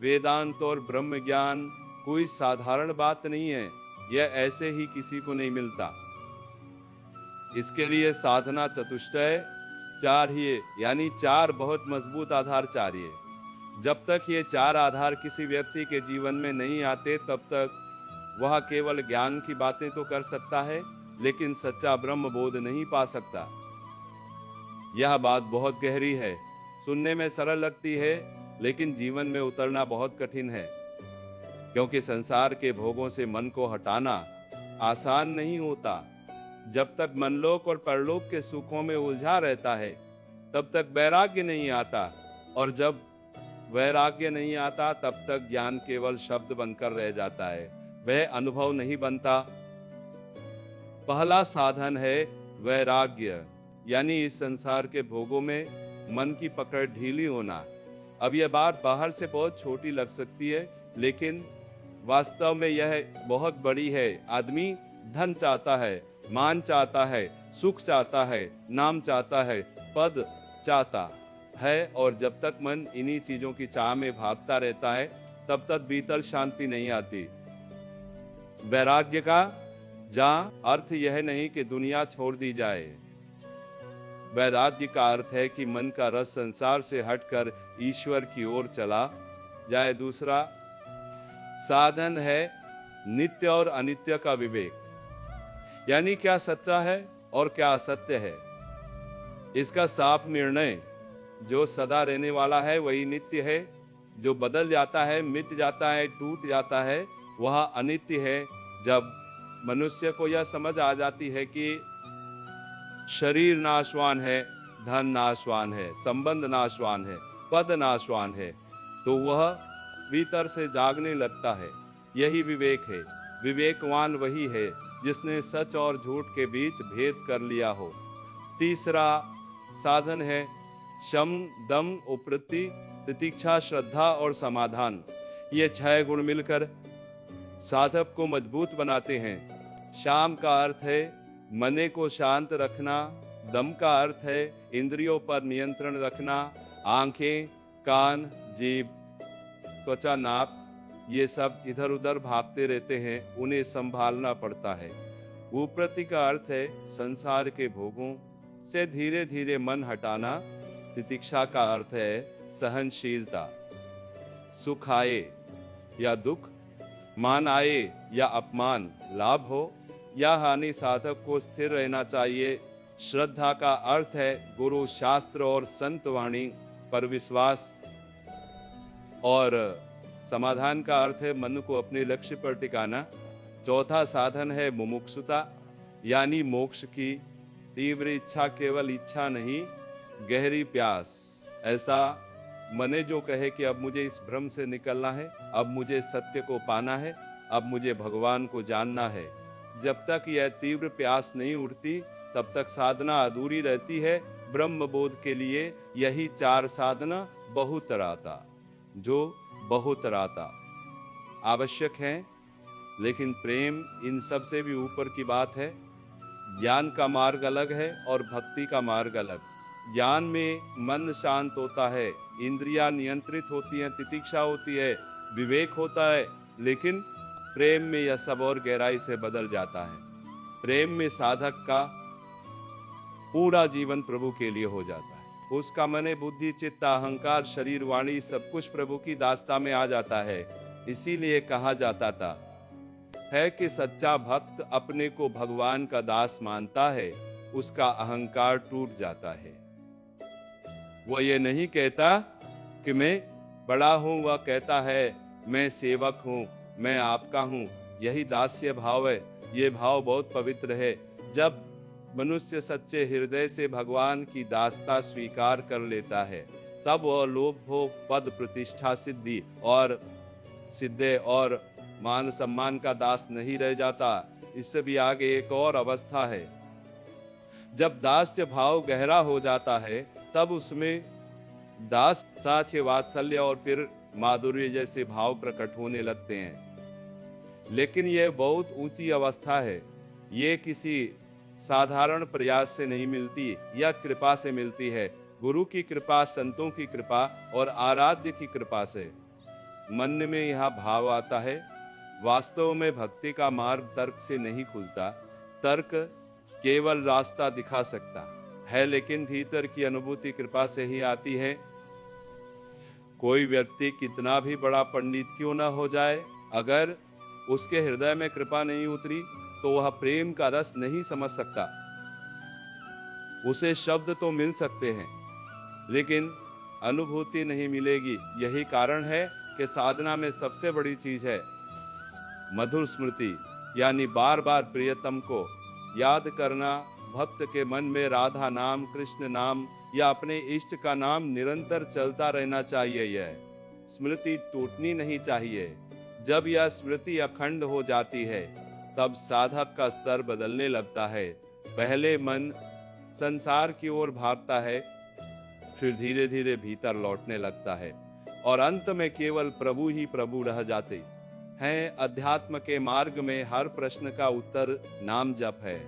वेदांत और ब्रह्म ज्ञान कोई साधारण बात नहीं है, यह ऐसे ही किसी को नहीं मिलता। इसके लिए साधना चतुष्टय चाहिए, यानी चार बहुत मजबूत आधार चाहिए। जब तक ये चार आधार किसी व्यक्ति के जीवन में नहीं आते, तब तक वह केवल ज्ञान की बातें तो कर सकता है, लेकिन सच्चा ब्रह्म बोध नहीं पा सकता। यह बात बहुत गहरी है, सुनने में सरल लगती है, लेकिन जीवन में उतरना बहुत कठिन है। क्योंकि संसार के भोगों से मन को हटाना आसान नहीं होता। जब तक मनलोक और परलोक के सुखों में उलझा रहता है, तब तक वैराग्य नहीं आता, और जब वैराग्य नहीं आता, तब तक ज्ञान केवल शब्द बनकर रह जाता है, वह अनुभव नहीं बनता। पहला साधन है वैराग्य, यानी इस संसार के भोगों में मन की पकड़ ढीली होना। अब यह बात बाहर से बहुत छोटी लग सकती है, लेकिन वास्तव में यह बहुत बड़ी है। आदमी धन चाहता है, मान चाहता है, सुख चाहता है, नाम चाहता है, पद चाहता है, और जब तक मन इन्हीं चीजों की चाह में भागता रहता है, तब तक भीतर शांति नहीं आती। वैराग्य का जहाँ अर्थ यह नहीं कि दुनिया छोड़ दी जाए। वैराग्य का अर्थ है कि मन का रस संसार से हटकर ईश्वर की ओर चला जाए। दूसरा साधन है नित्य और अनित्य का विवेक, यानी क्या सच्चा है और क्या असत्य है, इसका साफ निर्णय। जो सदा रहने वाला है वही नित्य है, जो बदल जाता है, मिट जाता है, टूट जाता है, वह अनित्य है। जब मनुष्य को यह समझ आ जाती है कि शरीर नाशवान है, धन नाशवान है, संबंध नाशवान है, पद नाशवान है, तो वह भीतर से जागने लगता है। यही विवेक है। विवेकवान वही है जिसने सच और झूठ के बीच भेद कर लिया हो। तीसरा साधन है शम, दम, उपरति, तितिक्षा, श्रद्धा और समाधान। ये 6 गुण मिलकर साधक को मजबूत बनाते हैं। शाम का अर्थ है मने को शांत रखना, दम का अर्थ है इंद्रियों पर नियंत्रण रखना, आंखें, कान, जीभ, त्वचा, नाक, ये सब इधर उधर भागते रहते हैं, उन्हें संभालना पड़ता है। उपरति का अर्थ है संसार के भोगों से धीरे धीरे मन हटाना। तितिक्षा का अर्थ है सहनशीलता। सुख आए या दुख, मान आए या अपमान, लाभ हो या हानि, साधक को स्थिर रहना चाहिए। श्रद्धा का अर्थ है गुरु, शास्त्र और संत वाणी पर विश्वास। और समाधान का अर्थ है मन को अपने लक्ष्य पर टिकाना। चौथा साधन है मुमुक्षुता, यानी मोक्ष की तीव्र इच्छा, केवल इच्छा नहीं, गहरी प्यास। ऐसा मने जो कहे कि अब मुझे इस भ्रम से निकलना है, अब मुझे सत्य को पाना है, अब मुझे भगवान को जानना है। जब तक यह तीव्र प्यास नहीं उठती, तब तक साधना अधूरी रहती है। ब्रह्म बोध के लिए यही 4 साधना बहुतराता, जो बहुतराता आवश्यक है, लेकिन प्रेम इन सब से भी ऊपर की बात है। ज्ञान का मार्ग अलग है और भक्ति का मार्ग अलग। ज्ञान में मन शांत होता है, इंद्रियां नियंत्रित होती हैं, तितिक्षा होती है, विवेक होता है, लेकिन प्रेम में यह सब और गहराई से बदल जाता है। प्रेम में साधक का पूरा जीवन प्रभु के लिए हो जाता है। उसका मन, बुद्धि, चित्त, अहंकार, शरीर, वाणी सब कुछ प्रभु की दास्ता में आ जाता है। इसीलिए कहा जाता था है कि सच्चा भक्त अपने को भगवान का दास मानता है, उसका अहंकार टूट जाता है। वह ये नहीं कहता कि मैं बड़ा हूं, वह कहता है मैं सेवक हूं, मैं आपका हूं। यही दास्य भाव है। ये भाव बहुत पवित्र है। जब मनुष्य सच्चे हृदय से भगवान की दास्ता स्वीकार कर लेता है, तब वह लोभ, भोग, पद, प्रतिष्ठा, सिद्धि और सिद्धे और मान सम्मान का दास नहीं रह जाता। इससे भी आगे एक और अवस्था है। जब दास्य भाव गहरा हो जाता है, तब उसमें दास, साथ, वात्सल्य और फिर माधुर्य जैसे भाव प्रकट होने लगते हैं। लेकिन यह बहुत ऊंची अवस्था है। ये किसी साधारण प्रयास से नहीं मिलती, यह कृपा से मिलती है। गुरु की कृपा, संतों की कृपा और आराध्य की कृपा से। मन में यह भाव आता है, वास्तव में भक्ति का मार्ग तर्क से नहीं खुलता। तर्क केवल रास्ता दिखा सकता है, लेकिन भीतर की अनुभूति कृपा से ही आती है। कोई व्यक्ति कितना भी बड़ा पंडित क्यों ना हो जाए, अगर उसके हृदय में कृपा नहीं उतरी तो वह प्रेम का रस नहीं समझ सकता। उसे शब्द तो मिल सकते हैं, लेकिन अनुभूति नहीं मिलेगी। यही कारण है कि साधना में सबसे बड़ी चीज है मधुर स्मृति, यानी बार बार प्रियतम को याद करना। भक्त के मन में राधा नाम, कृष्ण नाम या अपने इष्ट का नाम निरंतर चलता रहना चाहिए। यह स्मृति टूटनी नहीं चाहिए। जब यह स्मृति अखंड हो जाती है तब साधक का स्तर बदलने लगता है। पहले मन संसार की ओर भागता है, फिर धीरे धीरे भीतर लौटने लगता है और अंत में केवल प्रभु ही प्रभु रह जाते हैं। अध्यात्म के मार्ग में हर प्रश्न का उत्तर नाम जप है,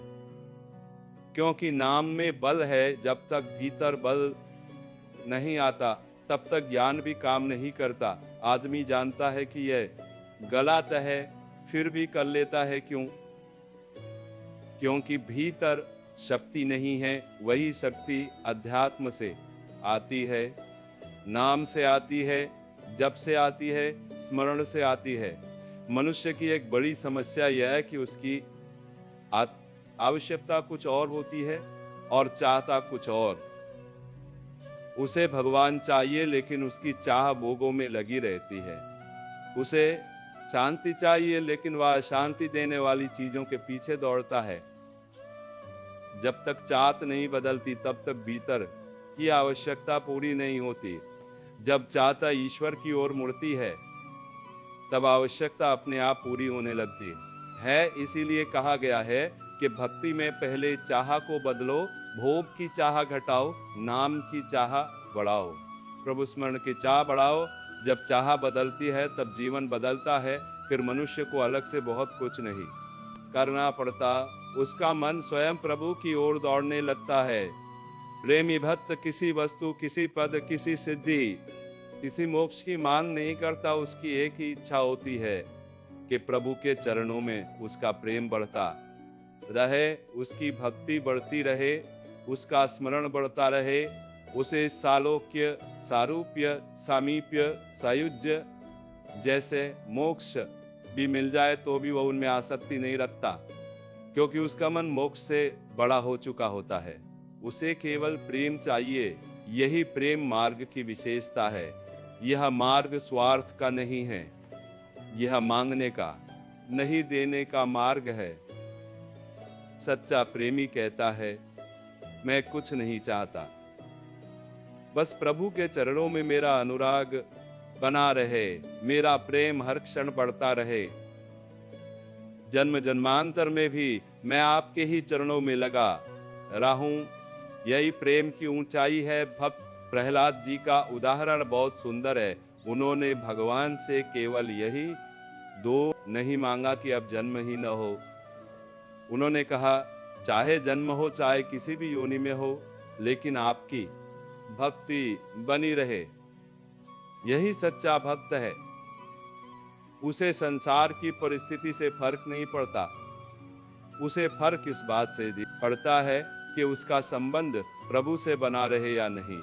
क्योंकि नाम में बल है। जब तक भीतर बल नहीं आता तब तक ज्ञान भी काम नहीं करता। आदमी जानता है कि यह गलत है, फिर भी कर लेता है। क्यों? क्योंकि भीतर शक्ति नहीं है। वही शक्ति अध्यात्म से आती है, नाम से आती है, जप से आती है, स्मरण से आती है। मनुष्य की एक बड़ी समस्या यह है कि उसकी आवश्यकता कुछ और होती है और चाहता कुछ और। उसे भगवान चाहिए, लेकिन उसकी चाह भोगों में लगी रहती है। उसे शांति चाहिए, लेकिन वह अशांति देने वाली चीजों के पीछे दौड़ता है। जब तक चाहत नहीं बदलती तब तक भीतर की आवश्यकता पूरी नहीं होती। जब चाहता ईश्वर की ओर मुड़ती है तब आवश्यकता अपने आप पूरी होने लगती है। इसीलिए कहा गया है कि भक्ति में पहले चाह को बदलो, भोग की चाह घटाओ, नाम की चाह बढ़ाओ, प्रभु स्मरण की चाह बढ़ाओ। जब चाह बदलती है तब जीवन बदलता है। फिर मनुष्य को अलग से बहुत कुछ नहीं करना पड़ता, उसका मन स्वयं प्रभु की ओर दौड़ने लगता है। प्रेमी भक्त किसी वस्तु, किसी पद, किसी सिद्धि, किसी मोक्ष की मांग नहीं करता। उसकी एक ही इच्छा होती है कि प्रभु के चरणों में उसका प्रेम बढ़ता रहे, उसकी भक्ति बढ़ती रहे, उसका स्मरण बढ़ता रहे, उसे सालोक्य, सारूप्य, सामीप्य, सायुज्य जैसे मोक्ष भी मिल जाए तो भी वह उनमें आसक्ति नहीं रखता, क्योंकि उसका मन मोक्ष से बड़ा हो चुका होता है। उसे केवल प्रेम चाहिए। यही प्रेम मार्ग की विशेषता है। यह मार्ग स्वार्थ का नहीं है, यह मांगने का नहीं, देने का मार्ग है। सच्चा प्रेमी कहता है, मैं कुछ नहीं चाहता, बस प्रभु के चरणों में मेरा अनुराग बना रहे, मेरा प्रेम हर क्षण बढ़ता रहे। जन्म जन्मांतर में भी मैं आपके ही चरणों में लगा रहूं। यही प्रेम की ऊंचाई है। भक्त प्रहलाद जी का उदाहरण बहुत सुंदर है। उन्होंने भगवान से केवल यही दो नहीं मांगा कि अब जन्म ही न हो। उन्होंने कहा, चाहे जन्म हो, चाहे किसी भी योनि में हो, लेकिन आपकी भक्ति बनी रहे। यही सच्चा भक्त है। उसे संसार की परिस्थिति से फर्क नहीं पड़ता। उसे फर्क इस बात से पड़ता है कि उसका संबंध प्रभु से बना रहे या नहीं।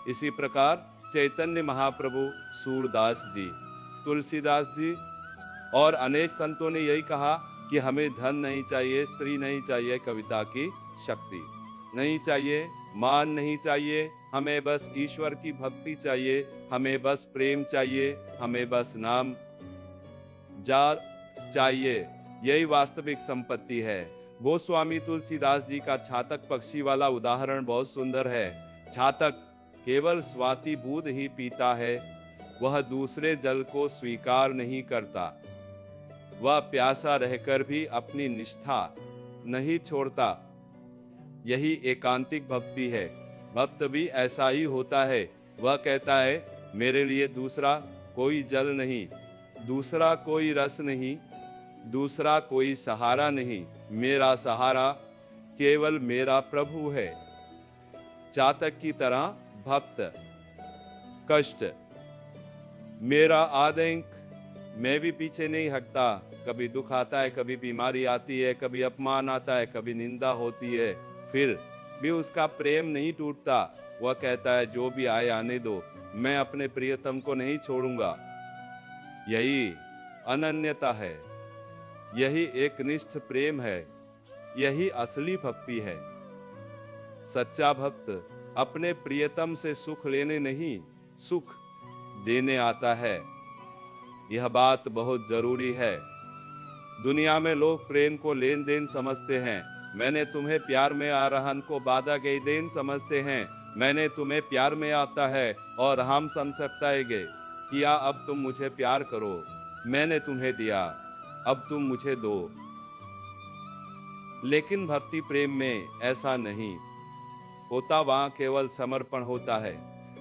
इसी प्रकार चैतन्य महाप्रभु, सूरदास जी, तुलसीदास जी और अनेक संतों ने यही कहा कि हमें धन नहीं चाहिए, स्त्री नहीं चाहिए, कविता की शक्ति नहीं चाहिए, मान नहीं चाहिए, हमें बस ईश्वर की भक्ति चाहिए, हमें बस प्रेम चाहिए, हमें बस नाम जार चाहिए। यही वास्तविक संपत्ति है। गोस्वामी तुलसीदास जी का छातक पक्षी वाला उदाहरण बहुत सुंदर है। छातक केवल स्वाति बूंद ही पीता है, वह दूसरे जल को स्वीकार नहीं करता। वह प्यासा रहकर भी अपनी निष्ठा नहीं छोड़ता। यही एकांतिक भक्ति है। भक्त भी ऐसा ही होता है। वह कहता है, मेरे लिए दूसरा कोई जल नहीं, दूसरा कोई रस नहीं, दूसरा कोई सहारा नहीं, मेरा सहारा केवल मेरा प्रभु है। चातक की तरह भक्त कष्ट, मेरा आतंक, मैं भी पीछे नहीं हटता। कभी दुख आता है, कभी बीमारी आती है, कभी अपमान आता है, कभी निंदा होती है, फिर भी उसका प्रेम नहीं टूटता। वह कहता है जो भी आए आने दो, मैं अपने प्रियतम को नहीं छोड़ूंगा। यही अनन्यता है, यही एकनिष्ठ प्रेम है, यही असली भक्ति है। सच्चा भक्त अपने प्रियतम से सुख लेने नहीं, सुख देने आता है। यह बात बहुत जरूरी है। दुनिया में लोग प्रेम को लेन देन समझते हैं। मैंने तुम्हें प्यार में आ रहन को बाधा गई देन समझते हैं। मैंने तुम्हें प्यार में आता है और हम समझताएगे किया, अब तुम मुझे प्यार करो। मैंने तुम्हें दिया, अब तुम मुझे दो। लेकिन भक्ति प्रेम में ऐसा नहीं होता। वहां केवल समर्पण होता है।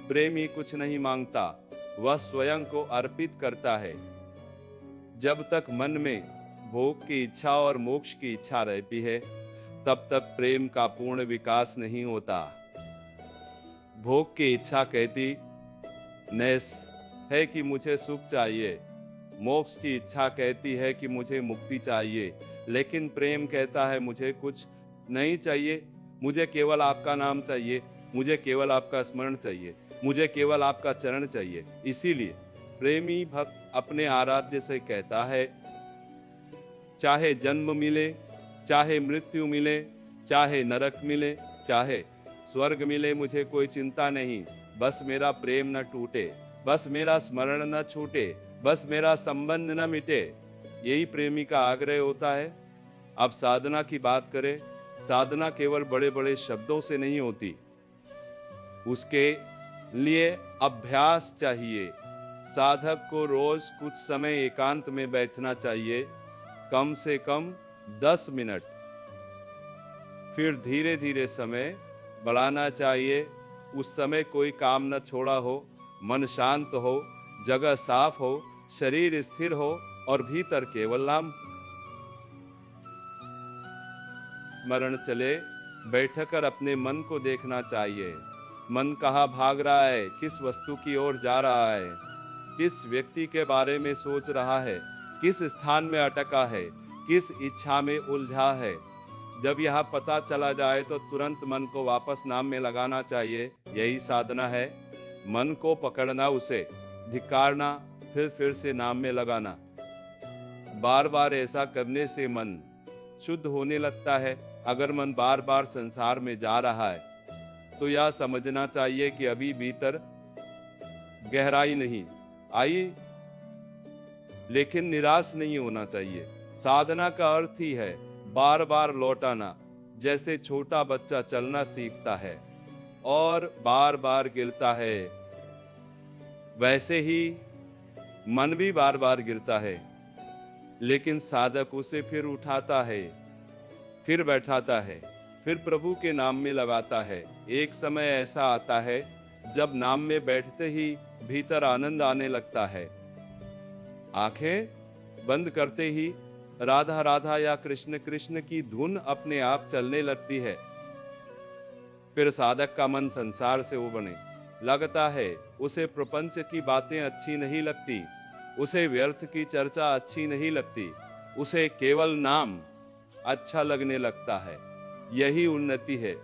प्रेमी कुछ नहीं मांगता, वह स्वयं को अर्पित करता है। जब तक मन में भोग की इच्छा और मोक्ष की इच्छा रहती है, तब तक प्रेम का पूर्ण विकास नहीं होता। भोग की इच्छा कहती नैस है कि मुझे सुख चाहिए, मोक्ष की इच्छा कहती है कि मुझे मुक्ति चाहिए, लेकिन प्रेम कहता है मुझे कुछ नहीं चाहिए, मुझे केवल आपका नाम चाहिए, मुझे केवल आपका स्मरण चाहिए, मुझे केवल आपका चरण चाहिए। इसीलिए प्रेमी भक्त अपने आराध्य से कहता है, चाहे जन्म मिले, चाहे मृत्यु मिले, चाहे नरक मिले, चाहे स्वर्ग मिले, मुझे कोई चिंता नहीं। बस मेरा प्रेम न टूटे, बस मेरा स्मरण न छूटे, बस मेरा संबंध न मिटे। यही प्रेमी का आग्रह होता है। अब साधना की बात करें। साधना केवल बड़े बड़े शब्दों से नहीं होती, उसके लिए अभ्यास चाहिए। साधक को रोज कुछ समय एकांत में बैठना चाहिए, कम से कम 10 मिनट। फिर धीरे धीरे समय बढ़ाना चाहिए। उस समय कोई काम न छोड़ा हो, मन शांत हो, जगह साफ हो, शरीर स्थिर हो और भीतर केवल नाम स्मरण चले। बैठकर अपने मन को देखना चाहिए। मन कहाँ भाग रहा है, किस वस्तु की ओर जा रहा है, किस व्यक्ति के बारे में सोच रहा है, किस स्थान में अटका है, किस इच्छा में उलझा है। जब यह पता चला जाए तो तुरंत मन को वापस नाम में लगाना चाहिए। यही साधना है। मन को पकड़ना, उसे धिक्कारना, फिर से नाम में लगाना। बार बार ऐसा करने से मन शुद्ध होने लगता है। अगर मन बार बार संसार में जा रहा है तो यह समझना चाहिए कि अभी भीतर गहराई नहीं आई, लेकिन निराश नहीं होना चाहिए। साधना का अर्थ ही है बार बार लौटाना। जैसे छोटा बच्चा चलना सीखता है और बार बार गिरता है, वैसे ही मन भी बार बार गिरता है, लेकिन साधक उसे फिर उठाता है, फिर बैठाता है, फिर प्रभु के नाम में लगाता है। एक समय ऐसा आता है जब नाम में बैठते ही भीतर आनंद आने लगता है। आंखें बंद करते ही राधा राधा या कृष्ण कृष्ण की धुन अपने आप चलने लगती है। फिर साधक का मन संसार से उबरने लगता है। उसे प्रपंच की बातें अच्छी नहीं लगती, उसे व्यर्थ की चर्चा अच्छी नहीं लगती, उसे केवल नाम अच्छा लगने लगता है। यही उन्नति है।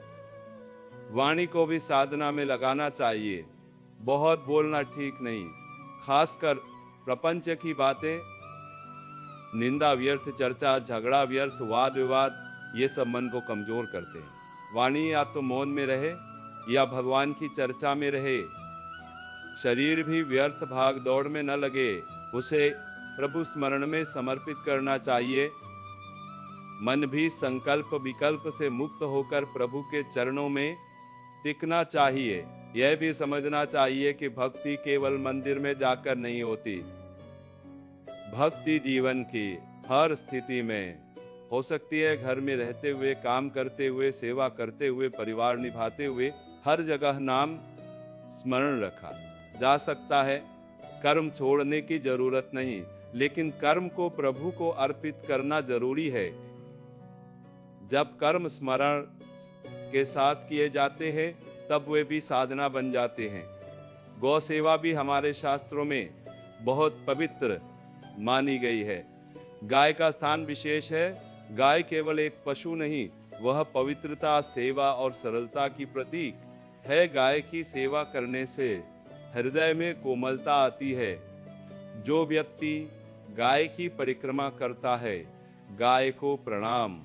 वाणी को भी साधना में लगाना चाहिए। बहुत बोलना ठीक नहीं, खासकर प्रपंच की बातें, निंदा व्यर्थ, चर्चा, झगड़ा व्यर्थ, वाद विवाद, ये सब मन को कमजोर करते हैं। वाणी या तो मौन में रहे या भगवान की चर्चा में रहे। शरीर भी व्यर्थ भाग दौड़ में न लगे, उसे प्रभु स्मरण में समर्पित करना चाहिए। मन भी संकल्प विकल्प से मुक्त होकर प्रभु के चरणों में टिकना चाहिए। यह भी समझना चाहिए कि भक्ति केवल मंदिर में जाकर नहीं होती। भक्ति जीवन की हर स्थिति में हो सकती है। घर में रहते हुए, काम करते हुए, सेवा करते हुए, परिवार निभाते हुए, हर जगह नाम स्मरण रखा जा सकता है। कर्म छोड़ने की जरूरत नहीं, लेकिन कर्म को प्रभु को अर्पित करना जरूरी है। जब कर्म स्मरण के साथ किए जाते हैं तब वे भी साधना बन जाते हैं। गौ सेवा भी हमारे शास्त्रों में बहुत पवित्र मानी गई है। गाय का स्थान विशेष है। गाय केवल एक पशु नहीं, वह पवित्रता, सेवा और सरलता की प्रतीक है। गाय की सेवा करने से हृदय में कोमलता आती है। जो व्यक्ति गाय की परिक्रमा करता है, गाय को प्रणाम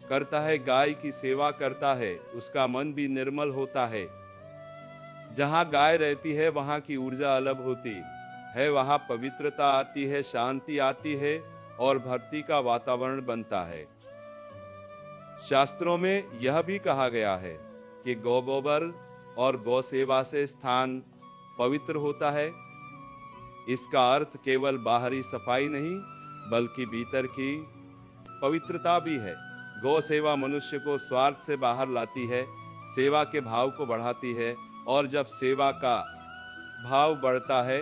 करता है, गाय की सेवा करता है, उसका मन भी निर्मल होता है। जहाँ गाय रहती है वहाँ की ऊर्जा अलग होती है, वहाँ पवित्रता आती है, शांति आती है और भक्ति का वातावरण बनता है। शास्त्रों में यह भी कहा गया है कि गौ गोबर और गौ सेवा से स्थान पवित्र होता है। इसका अर्थ केवल बाहरी सफाई नहीं, बल्कि भीतर की पवित्रता भी है। गौ सेवा मनुष्य को स्वार्थ से बाहर लाती है, सेवा के भाव को बढ़ाती है, और जब सेवा का भाव बढ़ता है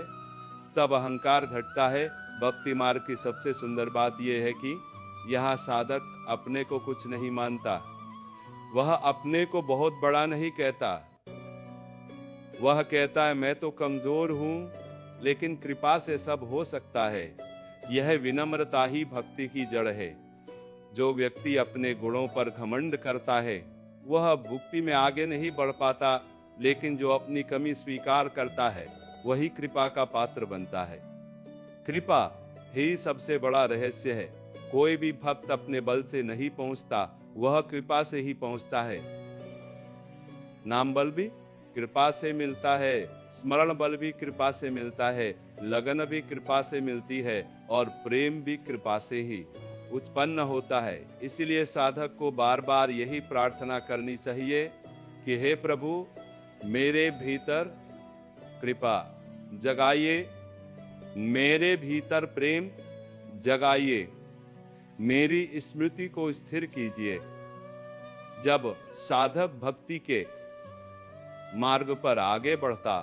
तब अहंकार घटता है। भक्ति मार्ग की सबसे सुंदर बात यह है कि यहाँ साधक अपने को कुछ नहीं मानता। वह अपने को बहुत बड़ा नहीं कहता। वह कहता है, मैं तो कमजोर हूँ, लेकिन कृपा से सब हो सकता है। यह विनम्रता ही भक्ति की जड़ है। जो व्यक्ति अपने गुणों पर घमंड करता है वह भक्ति में आगे नहीं बढ़ पाता, लेकिन जो अपनी कमी स्वीकार करता है वही कृपा का पात्र बनता है। कृपा ही सबसे बड़ा रहस्य है। कोई भी भक्त अपने बल से नहीं पहुंचता, वह कृपा से ही पहुंचता है। नाम बल भी कृपा से मिलता है, स्मरण बल भी कृपा से मिलता है, लगन भी कृपा से मिलती है, और प्रेम भी कृपा से ही उत्पन्न होता है। इसलिए साधक को बार बार यही प्रार्थना करनी चाहिए कि हे प्रभु, मेरे भीतर कृपा जगाइए, मेरे भीतर प्रेम जगाइए, मेरी स्मृति को स्थिर कीजिए। जब साधक भक्ति के मार्ग पर आगे बढ़ता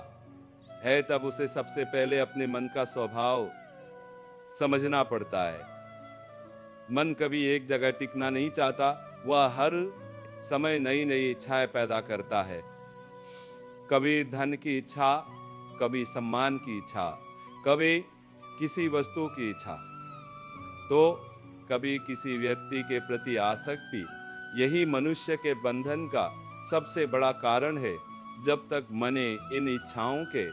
है तब उसे सबसे पहले अपने मन का स्वभाव समझना पड़ता है। मन कभी एक जगह टिकना नहीं चाहता, वह हर समय नई नई इच्छाएं पैदा करता है। कभी धन की इच्छा, कभी सम्मान की इच्छा, कभी किसी वस्तु की इच्छा, तो कभी किसी व्यक्ति के प्रति आसक्ति। यही मनुष्य के बंधन का सबसे बड़ा कारण है। जब तक मन इन इच्छाओं के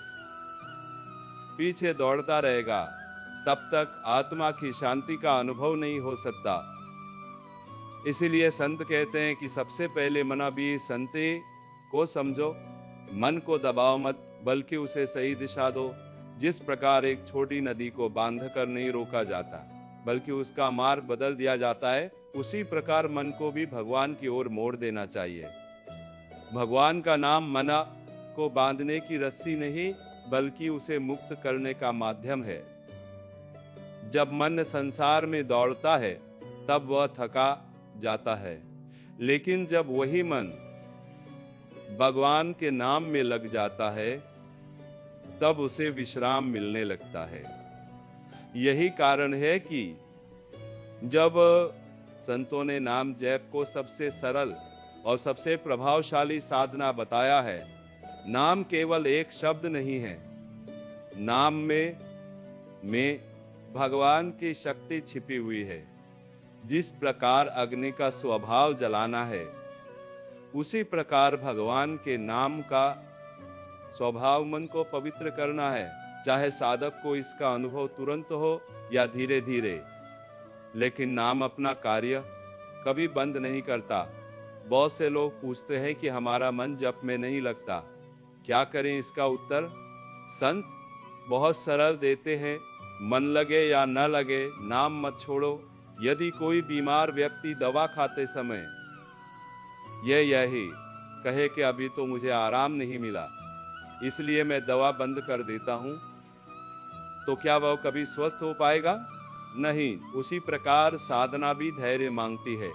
पीछे दौड़ता रहेगा, तब तक आत्मा की शांति का अनुभव नहीं हो सकता। इसीलिए संत कहते हैं कि सबसे पहले मना भी संते को समझो। मन को दबाओ मत, बल्कि उसे सही दिशा दो। जिस प्रकार एक छोटी नदी को बांधकर नहीं रोका जाता, बल्कि उसका मार्ग बदल दिया जाता है, उसी प्रकार मन को भी भगवान की ओर मोड़ देना चाहिए। भगवान का नाम मना को बांधने की रस्सी नहीं, बल्कि उसे मुक्त करने का माध्यम है। जब मन संसार में दौड़ता है तब वह थका जाता है, लेकिन जब वही मन भगवान के नाम में लग जाता है तब उसे विश्राम मिलने लगता है। यही कारण है कि जब संतों ने नाम जप को सबसे सरल और सबसे प्रभावशाली साधना बताया है, नाम केवल एक शब्द नहीं है, नाम में भगवान की शक्ति छिपी हुई है। जिस प्रकार अग्नि का स्वभाव जलाना है, उसी प्रकार भगवान के नाम का स्वभाव मन को पवित्र करना है। चाहे साधक को इसका अनुभव तुरंत हो या धीरे धीरे, लेकिन नाम अपना कार्य कभी बंद नहीं करता। बहुत से लोग पूछते हैं कि हमारा मन जप में नहीं लगता, क्या करें? इसका उत्तर संत बहुत सरल देते हैं। मन लगे या न लगे, नाम मत छोड़ो। यदि कोई बीमार व्यक्ति दवा खाते समय यही कहे कि अभी तो मुझे आराम नहीं मिला, इसलिए मैं दवा बंद कर देता हूँ, तो क्या वह कभी स्वस्थ हो पाएगा? नहीं। उसी प्रकार साधना भी धैर्य मांगती है।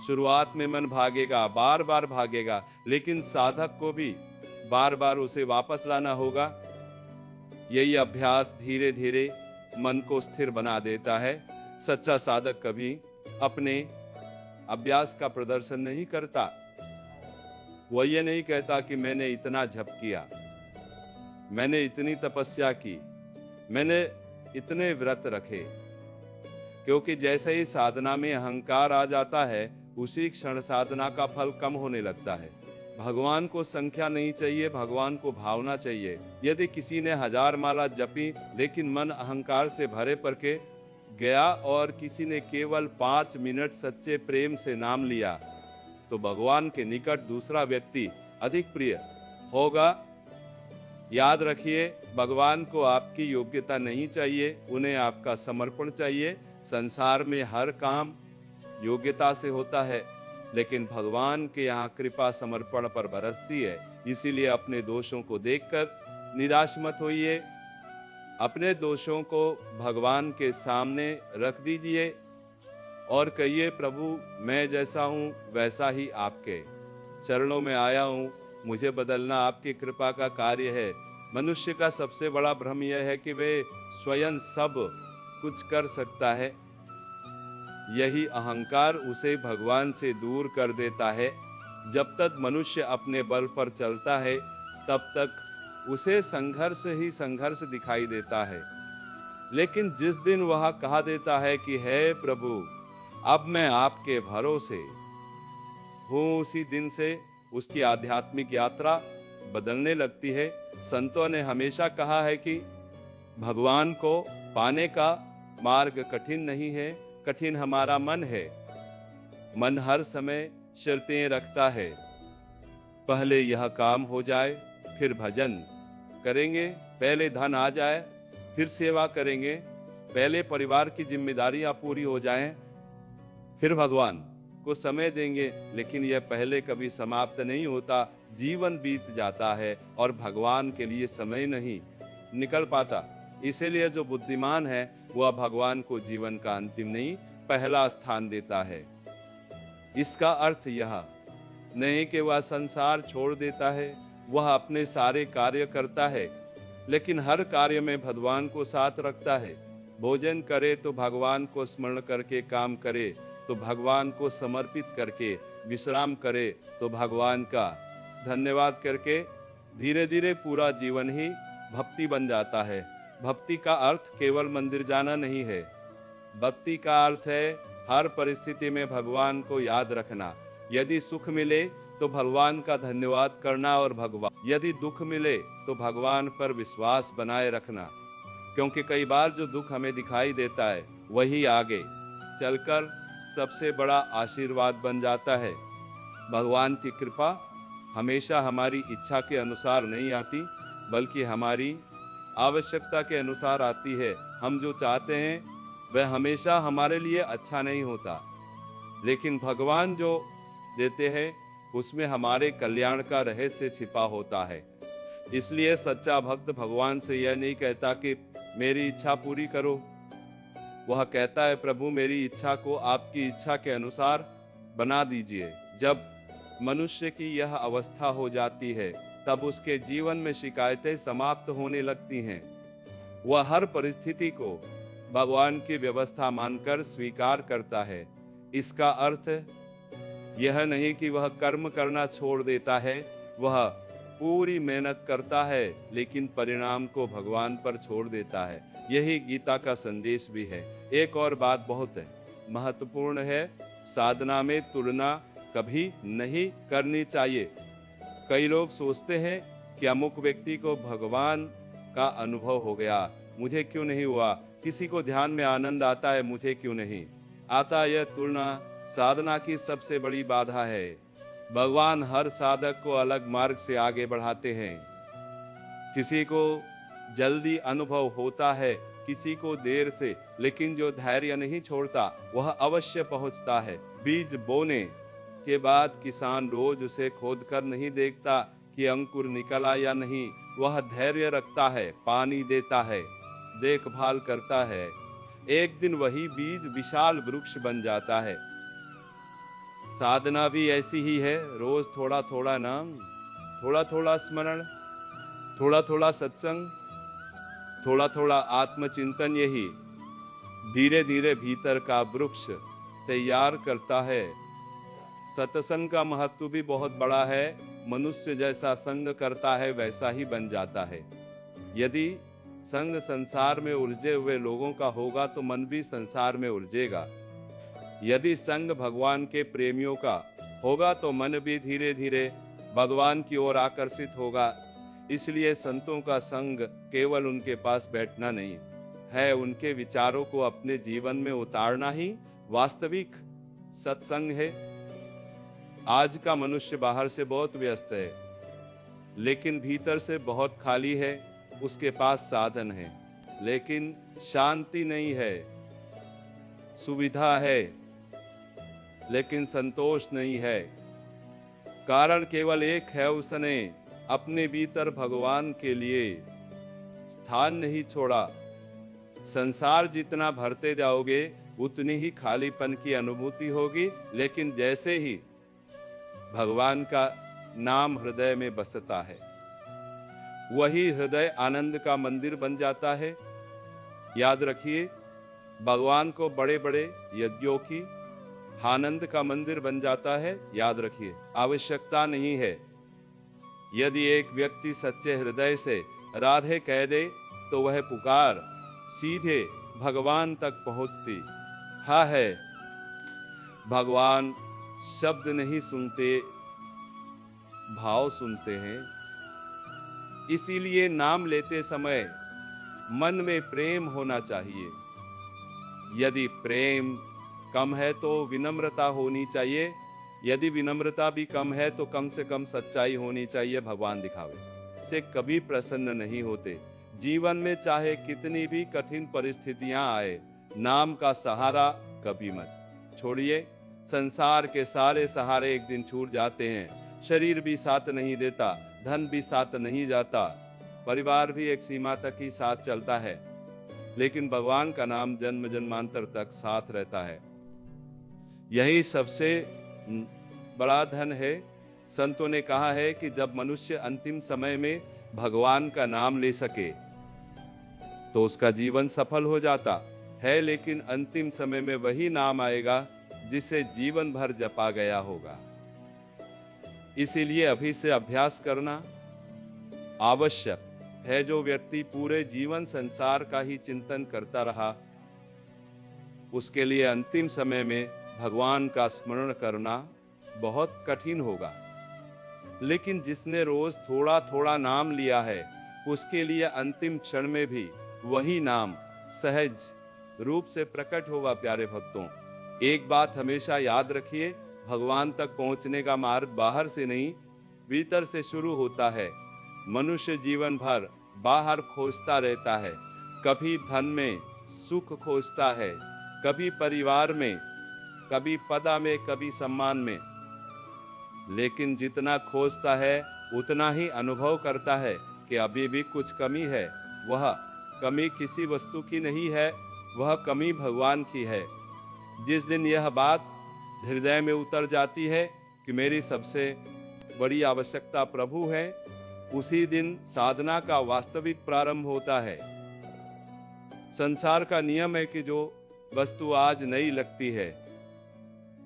शुरुआत में मन भागेगा, बार बार भागेगा, लेकिन साधक को भी बार बार उसे वापस लाना होगा। यही अभ्यास धीरे धीरे मन को स्थिर बना देता है। सच्चा साधक कभी अपने अभ्यास का प्रदर्शन नहीं करता। वह ये नहीं कहता कि मैंने इतना जप किया, मैंने इतनी तपस्या की, मैंने इतने व्रत रखे। क्योंकि जैसे ही साधना में अहंकार आ जाता है, उसी क्षण साधना का फल कम होने लगता है। भगवान को संख्या नहीं चाहिए, भगवान को भावना चाहिए। यदि किसी ने 1000 माला जपी लेकिन मन अहंकार से भरे पड़ के गया और किसी ने केवल 5 मिनट सच्चे प्रेम से नाम लिया, तो भगवान के निकट दूसरा व्यक्ति अधिक प्रिय होगा। याद रखिए, भगवान को आपकी योग्यता नहीं चाहिए, उन्हें आपका समर्पण चाहिए। संसार में हर काम योग्यता से होता है, लेकिन भगवान के यहाँ कृपा समर्पण पर बरसती है। इसीलिए अपने दोषों को देखकर निराश मत होइए, अपने दोषों को भगवान के सामने रख दीजिए और कहिए, प्रभु मैं जैसा हूँ वैसा ही आपके चरणों में आया हूँ, मुझे बदलना आपकी कृपा का कार्य है। मनुष्य का सबसे बड़ा भ्रम यह है कि वे स्वयं सब कुछ कर सकता है। यही अहंकार उसे भगवान से दूर कर देता है। जब तक मनुष्य अपने बल पर चलता है, तब तक उसे संघर्ष ही संघर्ष दिखाई देता है। लेकिन जिस दिन वह कहा देता है कि हे प्रभु, अब मैं आपके भरोसे हूँ, उसी दिन से उसकी आध्यात्मिक यात्रा बदलने लगती है। संतों ने हमेशा कहा है कि भगवान को पाने का मार्ग कठिन नहीं है, कठिन हमारा मन है। मन हर समय शर्तें रखता है, पहले यह काम हो जाए फिर भजन करेंगे, पहले धन आ जाए फिर सेवा करेंगे, पहले परिवार की जिम्मेदारियां पूरी हो जाएं फिर भगवान को समय देंगे। लेकिन यह पहले कभी समाप्त नहीं होता, जीवन बीत जाता है और भगवान के लिए समय नहीं निकल पाता। इसीलिए जो बुद्धिमान है वह भगवान को जीवन का अंतिम नहीं, पहला स्थान देता है। इसका अर्थ यह नहीं कि वह संसार छोड़ देता है, वह अपने सारे कार्य करता है, लेकिन हर कार्य में भगवान को साथ रखता है। भोजन करे तो भगवान को स्मरण करके काम करे, तो भगवान को समर्पित करके विश्राम करे, तो भगवान का धन्यवाद करके धीरे धीरे पूरा जीवन ही भक्ति बन जाता है। भक्ति का अर्थ केवल मंदिर जाना नहीं है। भक्ति का अर्थ है हर परिस्थिति में भगवान को याद रखना। यदि सुख मिले तो भगवान का धन्यवाद करना, और यदि दुख मिले तो भगवान पर विश्वास बनाए रखना। क्योंकि कई बार जो दुख हमें दिखाई देता है वही आगे चलकर सबसे बड़ा आशीर्वाद बन जाता है। भगवान की कृपा हमेशा हमारी इच्छा के अनुसार नहीं आती, बल्कि हमारी आवश्यकता के अनुसार आती है। हम जो चाहते हैं वह हमेशा हमारे लिए अच्छा नहीं होता, लेकिन भगवान जो देते हैं उसमें हमारे कल्याण का रहस्य छिपा होता है। इसलिए सच्चा भक्त भगवान से यह नहीं कहता कि मेरी इच्छा पूरी करो, वह कहता है प्रभु मेरी इच्छा को आपकी इच्छा के अनुसार बना दीजिए। जब मनुष्य की यह अवस्था हो जाती है तब उसके जीवन में शिकायतें समाप्त होने लगती हैं। वह हर परिस्थिति को भगवान की व्यवस्था मानकर स्वीकार करता है। इसका अर्थ यह नहीं कि वह कर्म करना छोड़ देता है, वह पूरी मेहनत करता है लेकिन परिणाम को भगवान पर छोड़ देता है। यही गीता का संदेश भी है। एक और बात बहुत महत्वपूर्ण है, साधना में तुलना कभी नहीं करनी चाहिए। कई लोग सोचते हैं कि अमुक व्यक्ति को भगवान का अनुभव हो गया, मुझे क्यों नहीं हुआ, किसी को ध्यान में आनंद आता है, मुझे क्यों नहीं आता। यह तुलना साधना की सबसे बड़ी बाधा है। भगवान हर साधक को अलग मार्ग से आगे बढ़ाते हैं। किसी को जल्दी अनुभव होता है, किसी को देर से, लेकिन जो धैर्य नहीं छोड़ता वह अवश्य पहुंचता है। बीज बोने के बाद किसान रोज उसे खोद कर नहीं देखता कि अंकुर निकला या नहीं, वह धैर्य रखता है, पानी देता है, देखभाल करता है। एक दिन वही बीज विशाल वृक्ष बन जाता है। साधना भी ऐसी ही है। रोज थोड़ा थोड़ा नाम, थोड़ा थोड़ा स्मरण, थोड़ा थोड़ा सत्संग, थोड़ा थोड़ा आत्मचिंतन, यही धीरे धीरे भीतर का वृक्ष तैयार करता है। सत्संग का महत्व भी बहुत बड़ा है। मनुष्य जैसा संग करता है वैसा ही बन जाता है। यदि संग संसार में उलझे हुए लोगों का होगा तो मन भी संसार में उलझेगा। यदि संग भगवान के प्रेमियों का होगा तो मन भी धीरे धीरे भगवान की ओर आकर्षित होगा। इसलिए संतों का संग केवल उनके पास बैठना नहीं है, उनके विचारों को अपने जीवन में उतारना ही वास्तविक सत्संग है। आज का मनुष्य बाहर से बहुत व्यस्त है, लेकिन भीतर से बहुत खाली है। उसके पास साधन है, लेकिन शांति नहीं है। सुविधा है, लेकिन संतोष नहीं है। कारण केवल एक है, उसने अपने भीतर भगवान के लिए स्थान नहीं छोड़ा। संसार जितना भरते जाओगे उतनी ही खालीपन की अनुभूति होगी, लेकिन जैसे ही भगवान का नाम हृदय में बसता है, वही हृदय आनंद का मंदिर बन जाता है। याद रखिए, भगवान को बड़े बड़े यज्ञों की आनंद का मंदिर बन जाता है। याद रखिए, आवश्यकता नहीं है। यदि एक व्यक्ति सच्चे हृदय से राधे कह दे तो वह पुकार सीधे भगवान तक पहुंचती है। भगवान शब्द नहीं सुनते, भाव सुनते हैं। इसीलिए नाम लेते समय मन में प्रेम होना चाहिए। यदि प्रेम कम है तो विनम्रता होनी चाहिए। यदि विनम्रता भी कम है तो कम से कम सच्चाई होनी चाहिए। भगवान दिखावे से कभी प्रसन्न नहीं होते। जीवन में चाहे कितनी भी कठिन परिस्थितियां आए, नाम का सहारा कभी मत छोड़िए। संसार के सारे सहारे एक दिन छूट जाते हैं। शरीर भी साथ नहीं देता, धन भी साथ नहीं जाता, परिवार भी एक सीमा तक ही साथ चलता है, लेकिन भगवान का नाम जन्म जन्मांतर तक साथ रहता है। यही सबसे बड़ा धन है। संतों ने कहा है कि जब मनुष्य अंतिम समय में भगवान का नाम ले सके तो उसका जीवन सफल हो जाता है, लेकिन अंतिम समय में वही नाम आएगा जिसे जीवन भर जपा गया होगा। इसीलिए अभी से अभ्यास करना आवश्यक है। जो व्यक्ति पूरे जीवन संसार का ही चिंतन करता रहा, उसके लिए अंतिम समय में भगवान का स्मरण करना बहुत कठिन होगा। लेकिन जिसने रोज थोड़ा थोड़ा नाम लिया है, उसके लिए अंतिम क्षण में भी वही नाम सहज रूप से प्रकट होगा। प्यारे भक्तों, एक बात हमेशा याद रखिए, भगवान तक पहुंचने का मार्ग बाहर से नहीं, भीतर से शुरू होता है। मनुष्य जीवन भर बाहर खोजता रहता है। कभी धन में सुख खोजता है, कभी परिवार में, कभी पद में, कभी सम्मान में। लेकिन जितना खोजता है उतना ही अनुभव करता है कि अभी भी कुछ कमी है। वह कमी किसी वस्तु की नहीं है, वह कमी भगवान की है। जिस दिन यह बात हृदय में उतर जाती है कि मेरी सबसे बड़ी आवश्यकता प्रभु है, उसी दिन साधना का वास्तविक प्रारंभ होता है। संसार का नियम है कि जो वस्तु आज नई लगती है,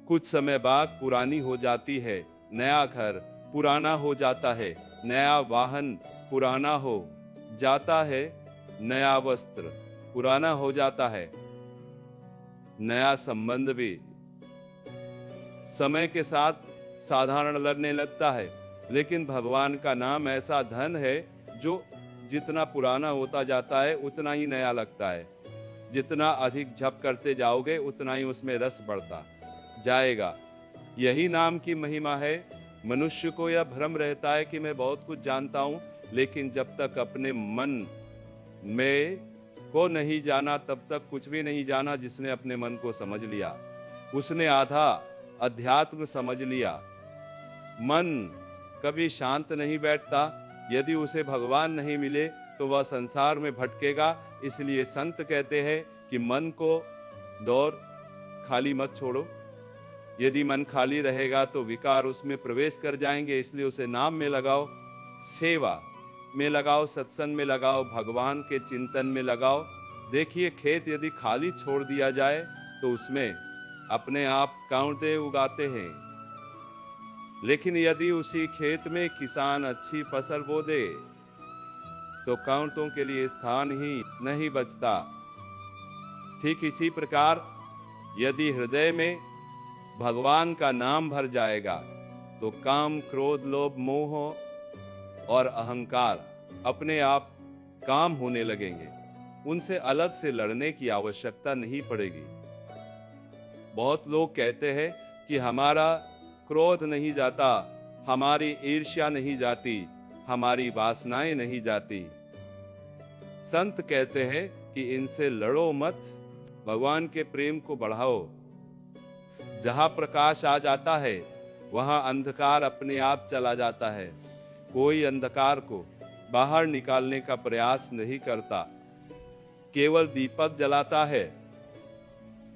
कुछ समय बाद पुरानी हो जाती है। नया घर पुराना हो जाता है, नया वाहन पुराना हो जाता है, नया वस्त्र पुराना हो जाता है, नया संबंध भी समय के साथ साधारण लगने लगता है। लेकिन भगवान का नाम ऐसा धन है जो जितना पुराना होता जाता है उतना ही नया लगता है। जितना अधिक जप करते जाओगे उतना ही उसमें रस बढ़ता जाएगा। यही नाम की महिमा है। मनुष्य को यह भ्रम रहता है कि मैं बहुत कुछ जानता हूँ, लेकिन जब तक अपने मन में को नहीं जाना तब तक कुछ भी नहीं जाना। जिसने अपने मन को समझ लिया उसने आधा अध्यात्म समझ लिया। मन कभी शांत नहीं बैठता। यदि उसे भगवान नहीं मिले तो वह संसार में भटकेगा। इसलिए संत कहते हैं कि मन को दौर खाली मत छोड़ो। यदि मन खाली रहेगा तो विकार उसमें प्रवेश कर जाएंगे। इसलिए उसे नाम में लगाओ, सेवा में लगाओ, सत्संग में लगाओ, भगवान के चिंतन में लगाओ। देखिए, खेत यदि खाली छोड़ दिया जाए तो उसमें अपने आप कांटे उगाते हैं, लेकिन यदि उसी खेत में किसान अच्छी फसल बो दे तो कांटों के लिए स्थान ही नहीं बचता। ठीक इसी प्रकार यदि हृदय में भगवान का नाम भर जाएगा तो काम, क्रोध, लोभ, मोह और अहंकार अपने आप काम होने लगेंगे। उनसे अलग से लड़ने की आवश्यकता नहीं पड़ेगी। बहुत लोग कहते हैं कि हमारा क्रोध नहीं जाता, हमारी ईर्ष्या नहीं जाती, हमारी वासनाएं नहीं जाती। संत कहते हैं कि इनसे लड़ो मत, भगवान के प्रेम को बढ़ाओ। जहां प्रकाश आ जाता है वहां अंधकार अपने आप चला जाता है। कोई अंधकार को बाहर निकालने का प्रयास नहीं करता, केवल दीपक जलाता है।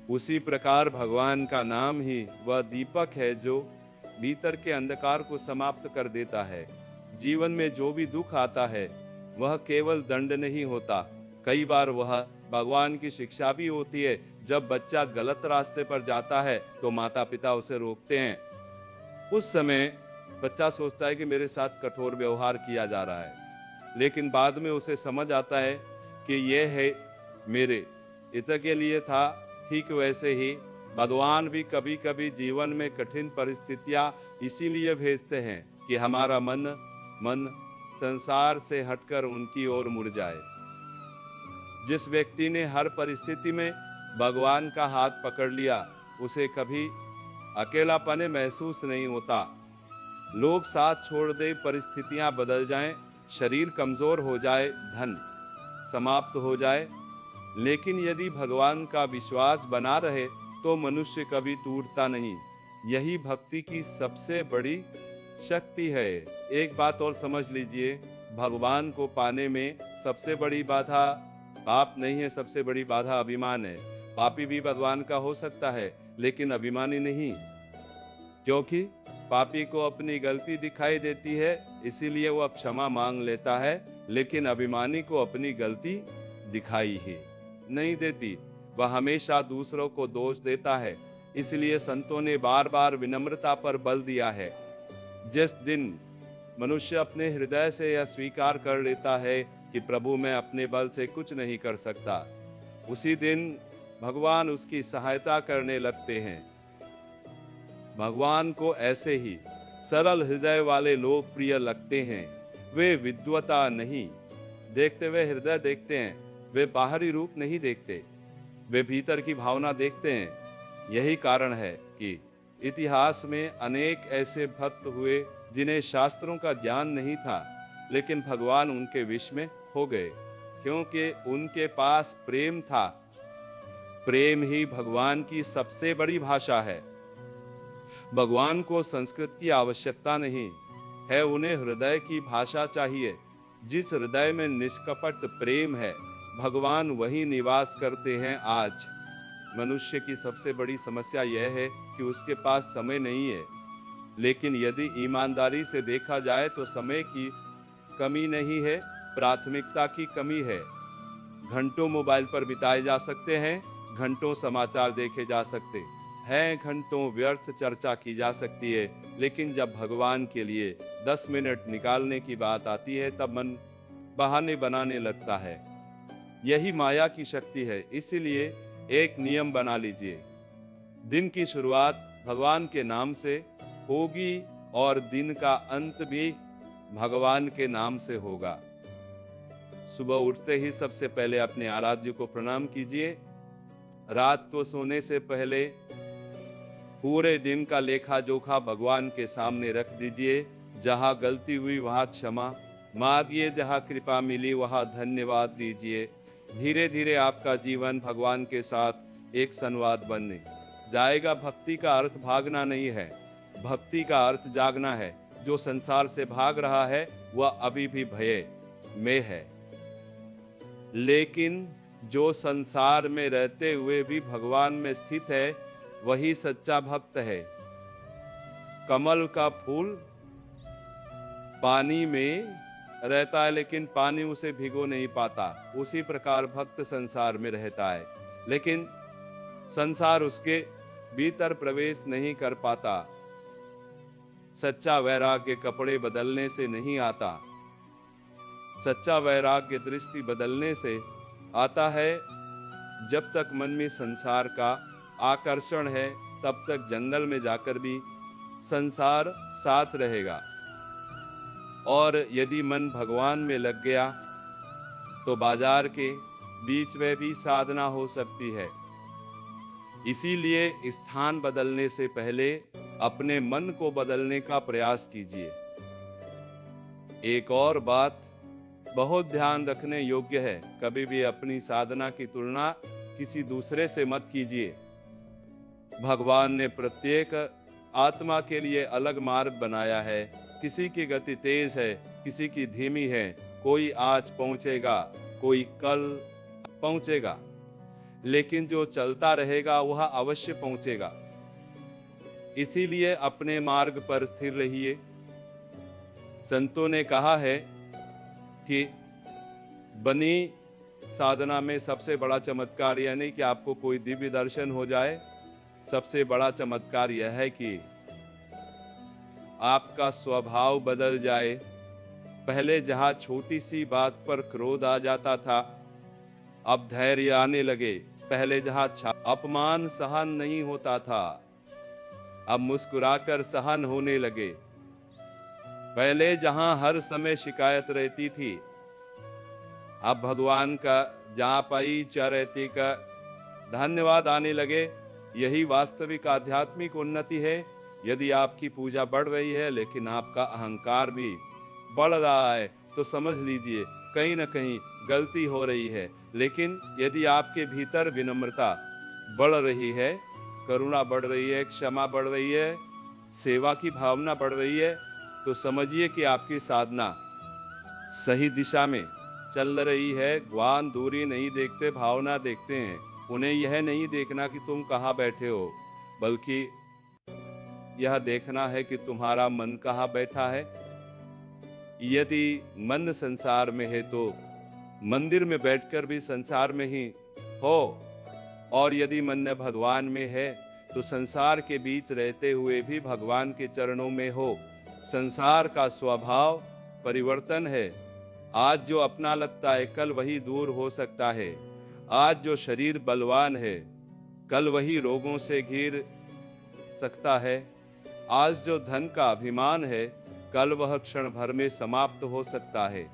उसी प्रकार भगवान का नाम ही वह दीपक है जो भीतर के अंधकार को समाप्त कर देता है। जीवन में जो भी दुख आता है वह केवल दंड नहीं होता, कई बार वह भगवान की शिक्षा भी होती है। जब बच्चा गलत रास्ते पर जाता है तो माता पिता उसे रोकते हैं। उस समय बच्चा सोचता है कि मेरे साथ कठोर व्यवहार किया जा रहा है, लेकिन बाद में उसे समझ आता है कि यह है मेरे हित के लिए था। ठीक वैसे ही भगवान भी कभी कभी जीवन में कठिन परिस्थितियां इसीलिए भेजते हैं कि हमारा मन संसार से हटकर उनकी ओर मुड़ जाए। जिस व्यक्ति ने हर परिस्थिति में भगवान का हाथ पकड़ लिया उसे कभी अकेलापन महसूस नहीं होता। लोग साथ छोड़ दे, परिस्थितियां बदल जाएं, शरीर कमजोर हो जाए, धन समाप्त हो जाए, लेकिन यदि भगवान का विश्वास बना रहे तो मनुष्य कभी टूटता नहीं। यही भक्ति की सबसे बड़ी शक्ति है। एक बात और समझ लीजिए, भगवान को पाने में सबसे बड़ी बाधा पाप नहीं है, सबसे बड़ी बाधा अभिमान है। पापी भी भगवान का हो सकता है लेकिन अभिमानी नहीं, क्योंकि पापी को अपनी गलती दिखाई देती है इसीलिए वह क्षमा मांग लेता है, लेकिन अभिमानी को अपनी गलती दिखाई ही नहीं देती, वह हमेशा दूसरों को दोष देता है। इसलिए संतों ने बार बार विनम्रता पर बल दिया है। जिस दिन मनुष्य अपने हृदय से यह स्वीकार कर लेता है कि प्रभु मैं अपने बल से कुछ नहीं कर सकता, उसी दिन भगवान उसकी सहायता करने लगते हैं। भगवान को ऐसे ही सरल हृदय वाले लोग प्रिय लगते हैं। वे विद्वता नहीं देखते, वे हृदय देखते हैं। वे बाहरी रूप नहीं देखते, वे भीतर की भावना देखते हैं। यही कारण है कि इतिहास में अनेक ऐसे भक्त हुए जिन्हें शास्त्रों का ज्ञान नहीं था, लेकिन भगवान उनके विष में हो गए, क्योंकि उनके पास प्रेम था। प्रेम ही भगवान की सबसे बड़ी भाषा है। भगवान को संस्कृत की आवश्यकता नहीं है, उन्हें हृदय की भाषा चाहिए। जिस हृदय में निष्कपट प्रेम है, भगवान वही निवास करते हैं। आज मनुष्य की सबसे बड़ी समस्या यह है कि उसके पास समय नहीं है, लेकिन यदि ईमानदारी से देखा जाए तो समय की कमी नहीं है, प्राथमिकता की कमी है। घंटों मोबाइल पर बिताए जा सकते हैं, घंटों समाचार देखे जा सकते हैं, घंटों व्यर्थ चर्चा की जा सकती है, लेकिन जब भगवान के लिए 10 मिनट निकालने की बात आती है तब मन बहाने बनाने लगता है। यही माया की शक्ति है। इसीलिए एक नियम बना लीजिए, दिन की शुरुआत भगवान के नाम से होगी और दिन का अंत भी भगवान के नाम से होगा। सुबह उठते ही सबसे पहले अपने आराध्य को प्रणाम कीजिए। रात को सोने से पहले पूरे दिन का लेखा जोखा भगवान के सामने रख दीजिए। जहां गलती हुई वहां क्षमा मांगिए, जहां कृपा मिली वहां धन्यवाद दीजिए। धीरे धीरे आपका जीवन भगवान के साथ एक संवाद बनने जाएगा। भक्ति का अर्थ भागना नहीं है, भक्ति का अर्थ जागना है। जो संसार से भाग रहा है वह अभी भी भय में है, लेकिन जो संसार में रहते हुए भी भगवान में स्थित है वही सच्चा भक्त है। कमल का फूल पानी में रहता है लेकिन पानी उसे भिगो नहीं पाता, उसी प्रकार भक्त संसार में रहता है लेकिन संसार उसके भीतर प्रवेश नहीं कर पाता। सच्चा वैराग्य कपड़े बदलने से नहीं आता, सच्चा वैराग्य दृष्टि बदलने से आता है। जब तक मन में संसार का आकर्षण है, तब तक जंगल में जाकर भी संसार साथ रहेगा। और यदि मन भगवान में लग गया तो बाजार के बीच में भी साधना हो सकती है। इसीलिए स्थान बदलने से पहले अपने मन को बदलने का प्रयास कीजिए। एक और बात बहुत ध्यान रखने योग्य है, कभी भी अपनी साधना की तुलना किसी दूसरे से मत कीजिए। भगवान ने प्रत्येक आत्मा के लिए अलग मार्ग बनाया है। किसी की गति तेज है, किसी की धीमी है, कोई आज पहुंचेगा, कोई कल पहुंचेगा, लेकिन जो चलता रहेगा वह अवश्य पहुंचेगा। इसीलिए अपने मार्ग पर स्थिर रहिए। संतों ने कहा है कि बनी साधना में सबसे बड़ा चमत्कार यह नहीं कि आपको कोई दिव्य दर्शन हो जाए, सबसे बड़ा चमत्कार यह है कि आपका स्वभाव बदल जाए। पहले जहां छोटी सी बात पर क्रोध आ जाता था, अब धैर्य आने लगे। पहले जहां अपमान सहन नहीं होता था, अब मुस्कुराकर सहन होने लगे। पहले जहां हर समय शिकायत रहती थी, अब भगवान का जहां पाई चरती का धन्यवाद आने लगे। यही वास्तविक आध्यात्मिक उन्नति है। यदि आपकी पूजा बढ़ रही है लेकिन आपका अहंकार भी बढ़ रहा है, तो समझ लीजिए कहीं ना कहीं गलती हो रही है। लेकिन यदि आपके भीतर विनम्रता बढ़ रही है, करुणा बढ़ रही है, क्षमा बढ़ रही है, सेवा की भावना बढ़ रही है, तो समझिए कि आपकी साधना सही दिशा में चल रही है। भगवान दूरी नहीं देखते, भावना देखते हैं। उन्हें यह नहीं देखना कि तुम कहाँ बैठे हो, बल्कि यह देखना है कि तुम्हारा मन कहाँ बैठा है। यदि मन संसार में है तो मंदिर में बैठकर भी संसार में ही हो, और यदि मन भगवान में है तो संसार के बीच रहते हुए भी भगवान के चरणों में हो। संसार का स्वभाव परिवर्तन है। आज जो अपना लगता है, कल वही दूर हो सकता है। आज जो शरीर बलवान है, कल वही रोगों से घिर सकता है। आज जो धन का अभिमान है, कल वह क्षण भर में समाप्त हो सकता है।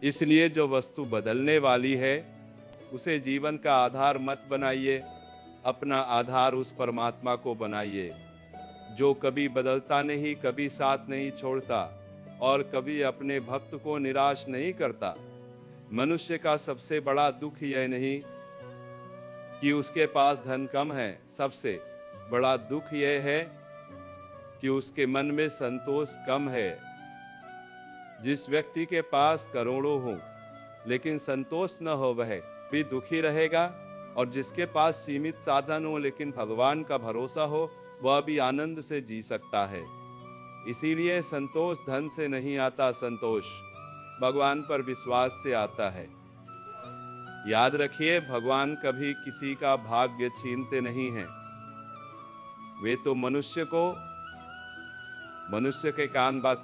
इसलिए जो वस्तु बदलने वाली है, उसे जीवन का आधार मत बनाइए। अपना आधार उस परमात्मा को बनाइए जो कभी बदलता नहीं, कभी साथ नहीं छोड़ता और कभी अपने भक्त को निराश नहीं करता। मनुष्य का सबसे बड़ा दुख यह नहीं कि उसके पास धन कम है, सबसे बड़ा दुख यह है कि उसके मन में संतोष कम है। जिस व्यक्ति के पास करोड़ों हो लेकिन संतोष न हो, वह भी दुखी रहेगा, और जिसके पास सीमित साधन हो लेकिन भगवान का भरोसा हो, वह भी आनंद से जी सकता है। इसीलिए संतोष धन से नहीं आता, संतोष भगवान पर विश्वास से आता है। याद रखिए, भगवान कभी किसी का भाग्य छीनते नहीं हैं। वे तो मनुष्य के कान बात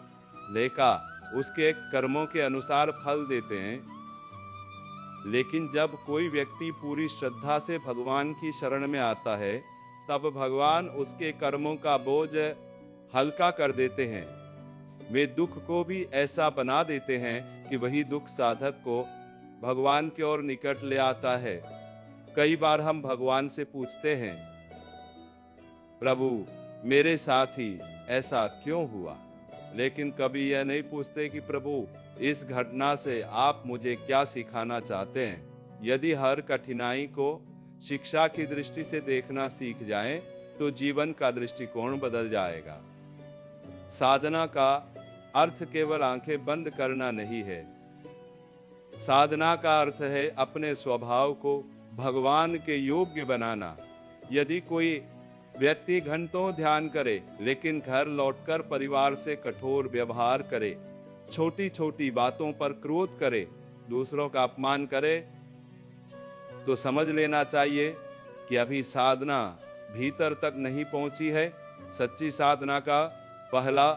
लेकर उसके कर्मों के अनुसार फल देते हैं। लेकिन जब कोई व्यक्ति पूरी श्रद्धा से भगवान की शरण में आता है, तब भगवान उसके कर्मों का बोझ हल्का कर देते हैं। वे दुख को भी ऐसा बना देते हैं कि वही दुख साधक को भगवान की ओर निकट ले आता है। कई बार हम भगवान से पूछते हैं, प्रभु मेरे साथ ही ऐसा क्यों हुआ, लेकिन कभी यह नहीं पूछते कि प्रभु इस घटना से आप मुझे क्या सिखाना चाहते हैं। यदि हर कठिनाई को शिक्षा की दृष्टि से देखना सीख जाएं, तो जीवन का दृष्टिकोण बदल जाएगा। साधना का अर्थ केवल आंखें बंद करना नहीं है। साधना का अर्थ है अपने स्वभाव को भगवान के योग्य बनाना। यदि कोई व्यक्ति घंटों ध्यान करे लेकिन घर लौटकर परिवार से कठोर व्यवहार करे, छोटी छोटी बातों पर क्रोध करे, दूसरों का अपमान करे, तो समझ लेना चाहिए कि अभी साधना भीतर तक नहीं पहुंची है। सच्ची साधना का पहला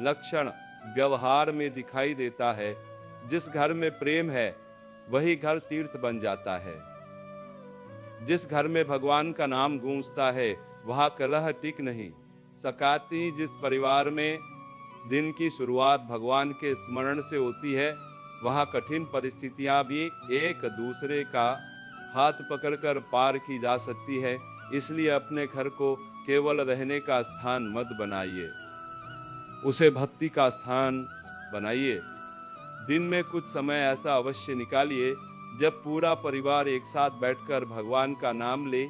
लक्षण व्यवहार में दिखाई देता है। जिस घर में प्रेम है वही घर तीर्थ बन जाता है। जिस घर में भगवान का नाम गूंजता है वहां कलह टिक नहीं सकाती। जिस परिवार में दिन की शुरुआत भगवान के स्मरण से होती है वहां कठिन परिस्थितियां भी एक दूसरे का हाथ पकड़कर पार की जा सकती है। इसलिए अपने घर को केवल रहने का स्थान मत बनाइए, उसे भक्ति का स्थान बनाइए। दिन में कुछ समय ऐसा अवश्य निकालिए जब पूरा परिवार एक साथ बैठकर भगवान का नाम ले।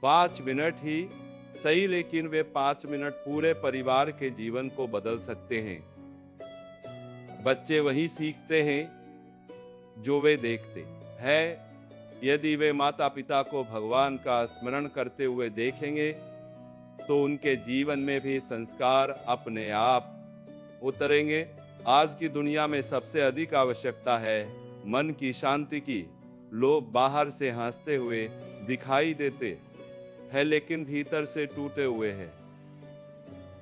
5 मिनट ही सही, लेकिन वे 5 मिनट पूरे परिवार के जीवन को बदल सकते हैं। बच्चे वही सीखते हैं जो वे देखते हैं। यदि वे माता पिता को भगवान का स्मरण करते हुए देखेंगे तो उनके जीवन में भी संस्कार अपने आप उतरेंगे। आज की दुनिया में सबसे अधिक आवश्यकता है मन की शांति की। लोग बाहर से हंसते हुए दिखाई देते हैं लेकिन भीतर से टूटे हुए हैं।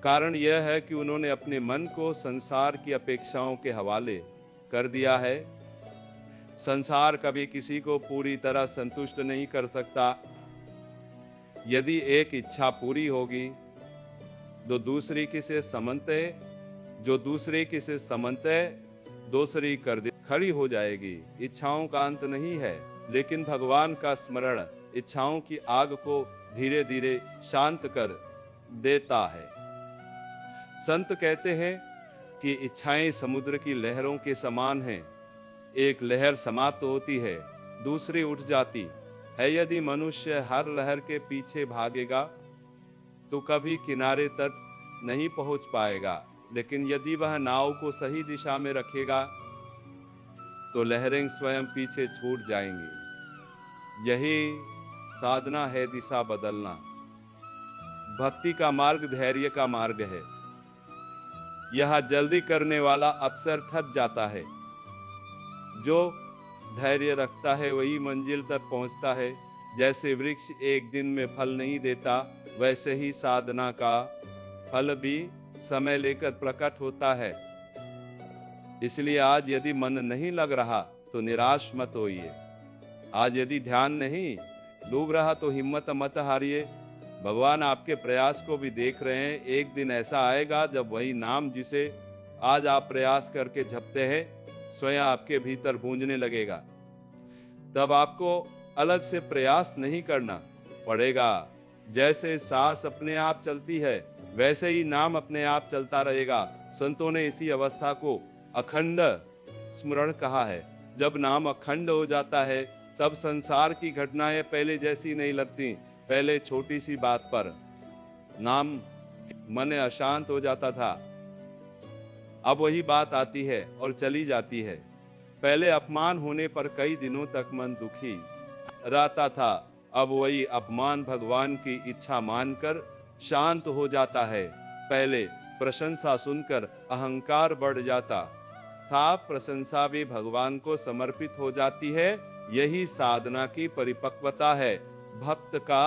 कारण यह है कि उन्होंने अपने मन को संसार की अपेक्षाओं के हवाले कर दिया है। संसार कभी किसी को पूरी तरह संतुष्ट नहीं कर सकता। यदि एक इच्छा पूरी होगी तो दूसरी किसे समन्वय, जो दूसरी किसे समन्वय दूसरी कर दे खड़ी हो जाएगी। इच्छाओं का अंत नहीं है, लेकिन भगवान का स्मरण इच्छाओं की आग को धीरे धीरे शांत कर देता है। संत कहते हैं कि इच्छाएं समुद्र की लहरों के समान हैं। एक लहर समाप्त होती है, दूसरी उठ जाती है। यदि मनुष्य हर लहर के पीछे भागेगा तो कभी किनारे तक नहीं पहुंच पाएगा, लेकिन यदि वह नाव को सही दिशा में रखेगा तो लहरें स्वयं पीछे छूट जाएंगी। यही साधना है, दिशा बदलना। भक्ति का मार्ग धैर्य का मार्ग है। यह जल्दी करने वाला अक्सर थक जाता है। जो धैर्य रखता है वही मंजिल तक पहुंचता है। जैसे वृक्ष एक दिन में फल नहीं देता, वैसे ही साधना का फल भी समय लेकर प्रकट होता है। इसलिए आज यदि मन नहीं लग रहा तो निराश मत होइए। आज यदि ध्यान नहीं डूब रहा तो हिम्मत मत हारिए। भगवान आपके प्रयास को भी देख रहे हैं। एक दिन ऐसा आएगा जब वही नाम जिसे आज आप प्रयास करके जपते हैं स्वयं आपके भीतर गूंजने लगेगा। तब आपको अलग से प्रयास नहीं करना पड़ेगा। जैसे सांस अपने आप चलती है वैसे ही नाम अपने आप चलता रहेगा। संतों ने इसी अवस्था को अखंड स्मरण कहा है। जब नाम अखंड हो जाता है तब संसार की घटनाएं पहले जैसी नहीं लगती। पहले छोटी सी बात पर नाम मन अशांत हो जाता था, अब वही बात आती है और चली जाती है। पहले अपमान होने पर कई दिनों तक मन दुखी रहता था, अब वही अपमान भगवान की इच्छा मानकर शांत हो जाता है। पहले प्रशंसा सुनकर अहंकार बढ़ जाता था, प्रशंसा भी भगवान को समर्पित हो जाती है। यही साधना की परिपक्वता है। भक्त का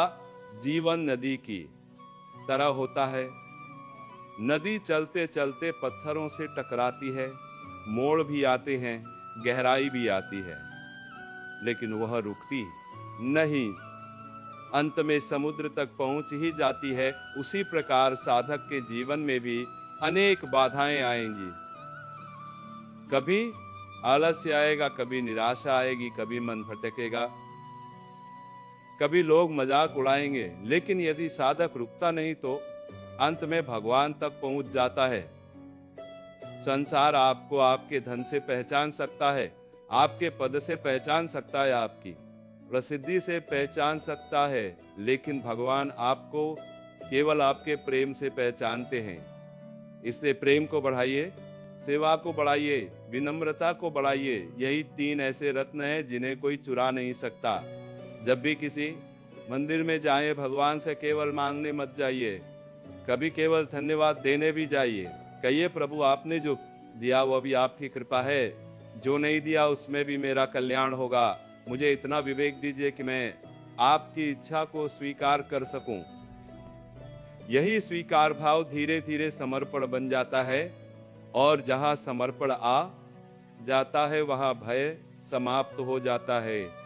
जीवन नदी की तरह होता है। नदी चलते चलते पत्थरों से टकराती है, मोड़ भी आते हैं, गहराई भी आती है, लेकिन वह रुकती नहीं, अंत में समुद्र तक पहुंच ही जाती है। उसी प्रकार साधक के जीवन में भी अनेक बाधाएं आएंगी। कभी आलस्य आएगा, कभी निराशा आएगी, कभी मन भटकेगा, कभी लोग मजाक उड़ाएंगे, लेकिन यदि साधक रुकता नहीं तो अंत में भगवान तक पहुंच जाता है। संसार आपको आपके धन से पहचान सकता है, आपके पद से पहचान सकता है, आपकी प्रसिद्धि से पहचान सकता है, लेकिन भगवान आपको केवल आपके प्रेम से पहचानते हैं। इसलिए प्रेम को बढ़ाइए, सेवा को बढ़ाइए, विनम्रता को बढ़ाइए। यही 3 ऐसे रत्न हैं जिन्हें कोई चुरा नहीं सकता। जब भी किसी मंदिर में जाएं, भगवान से केवल मांगने मत जाइए, कभी केवल धन्यवाद देने भी जाइए। कहिए प्रभु आपने जो दिया वो भी आपकी कृपा है, जो नहीं दिया उसमें भी मेरा कल्याण होगा। मुझे इतना विवेक दीजिए कि मैं आपकी इच्छा को स्वीकार कर सकूं। यही स्वीकार भाव धीरे धीरे समर्पण बन जाता है, और जहां समर्पण आ जाता है वहाँ भय समाप्त हो जाता है।